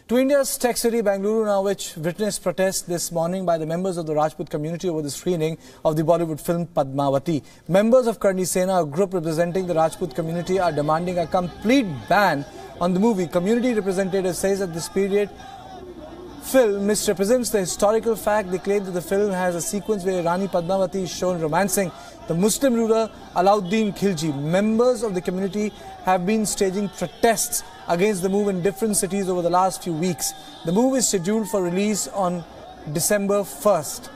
To India's tech city, Bengaluru, now which witnessed protests this morning by the members of the Rajput community over the screening of the Bollywood film Padmavati. Members of Karni Sena, a group representing the Rajput community, are demanding a complete ban on the movie. Community representative says that this period film misrepresents the historical fact. They claim that the film has a sequence where Rani Padmavati is shown romancing the Muslim ruler Alauddin Khilji. Members of the community have been staging protests against the move in different cities over the last few weeks. The move is scheduled for release on December 1st.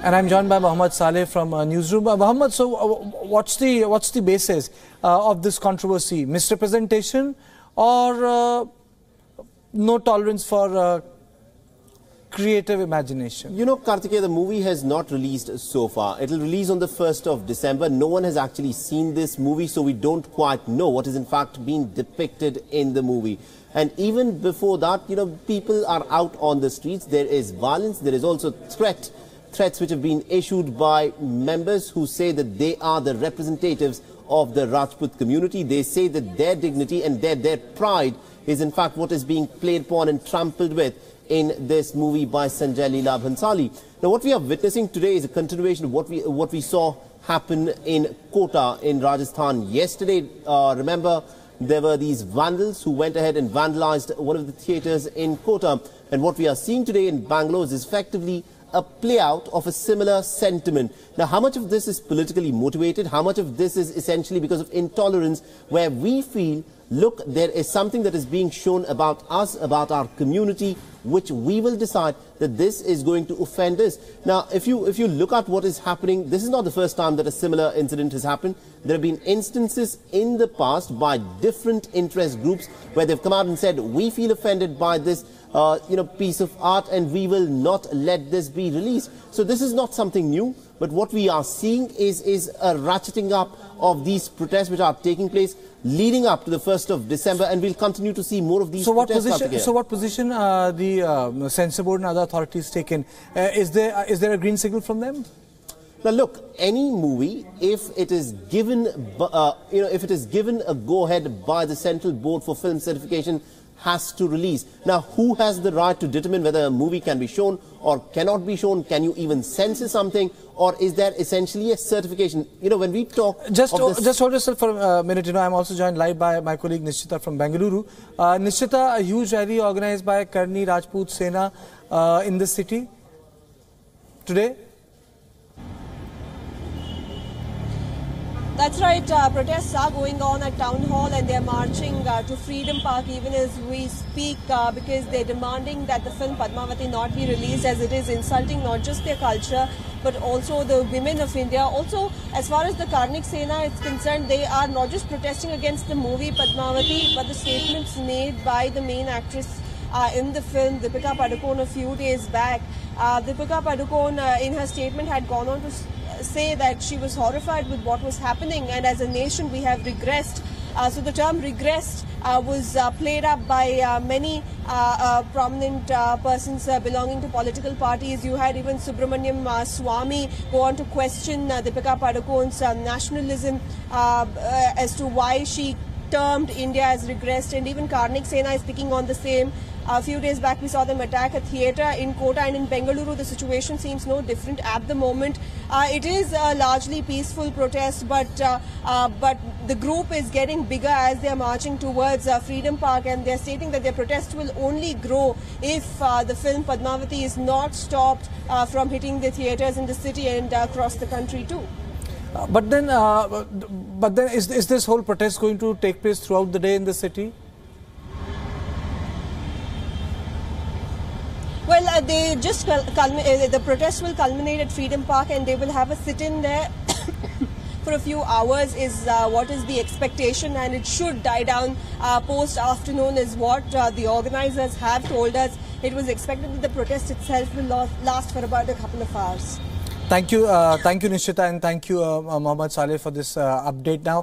And I'm joined by Mohammed Saleh from Newsroom. Mohammed, so what's the basis of this controversy? Misrepresentation or no tolerance for creative imagination? You know, Kartikeya, the movie has not released so far. It will release on the 1st of December. No one has actually seen this movie, so we don't quite know what is in fact being depicted in the movie. And even before that, you know, people are out on the streets. There is violence. There is also threats which have been issued by members who say that they are the representatives of the Rajput community. They say that their dignity and their pride is in fact what is being played upon and trampled with in this movie by Sanjay Leela Bhansali. Now what we are witnessing today is a continuation of what we saw happen in Kota in Rajasthan yesterday. Remember, there were these vandals who went ahead and vandalized one of the theatres in Kota. And what we are seeing today in Bangalore is effectively a play out of a similar sentiment. Now, how much of this is politically motivated? How much of this is essentially because of intolerance, where we feel, look, there is something that is being shown about us, about our community, which we will decide that this is going to offend us. Now, if you look at what is happening, this is not the first time that a similar incident has happened. There have been instances in the past by different interest groups where they've come out and said, we feel offended by this piece of art and we will not let this be released. So this is not something new, but what we are seeing is a ratcheting up of these protests which are taking place leading up to the 1st of December, and we'll continue to see more of these protests. So what position the censor board and other authorities taken? Is there a green signal from them? Now look, any movie, if it is given a go-ahead by the Central Board for Film Certification, has to release. Now, who has the right to determine whether a movie can be shown or cannot be shown? Can you even censor something, or is there essentially a certification? You know, when we talk, just hold yourself for a minute. You know, I'm also joined live by my colleague Nishchita from Bengaluru. Nishchita, a huge rally organized by Karni Rajput Sena in the city today. That's right, protests are going on at Town Hall and they're marching to Freedom Park even as we speak because they're demanding that the film Padmavati not be released, as it is insulting not just their culture but also the women of India. Also, as far as the Karni Sena is concerned, they are not just protesting against the movie Padmavati but the statements made by the main actress in the film, Deepika Padukone, a few days back. Deepika Padukone in her statement had gone on to say that she was horrified with what was happening, and as a nation we have regressed. So the term regressed was played up by many prominent persons belonging to political parties. You had even Subramaniam Swamy go on to question Deepika Padukone's nationalism as to why she termed India as regressed, and even Karni Sena is speaking on the same. A few days back we saw them attack a theatre in Kota, and in Bengaluru the situation seems no different at the moment. It is a largely peaceful protest, but the group is getting bigger as they are marching towards Freedom Park, and they are stating that their protest will only grow if the film Padmavati is not stopped from hitting the theatres in the city and across the country too. But then is this whole protest going to take place throughout the day in the city? Well, they just the protest will culminate at Freedom Park, and they will have a sit-in there for a few hours is what is the expectation, and it should die down post-afternoon is what the organizers have told us. It was expected that the protest itself will last for about a couple of hours. Thank you, Nishita, and thank you, Mohammad Saleh, for this update now.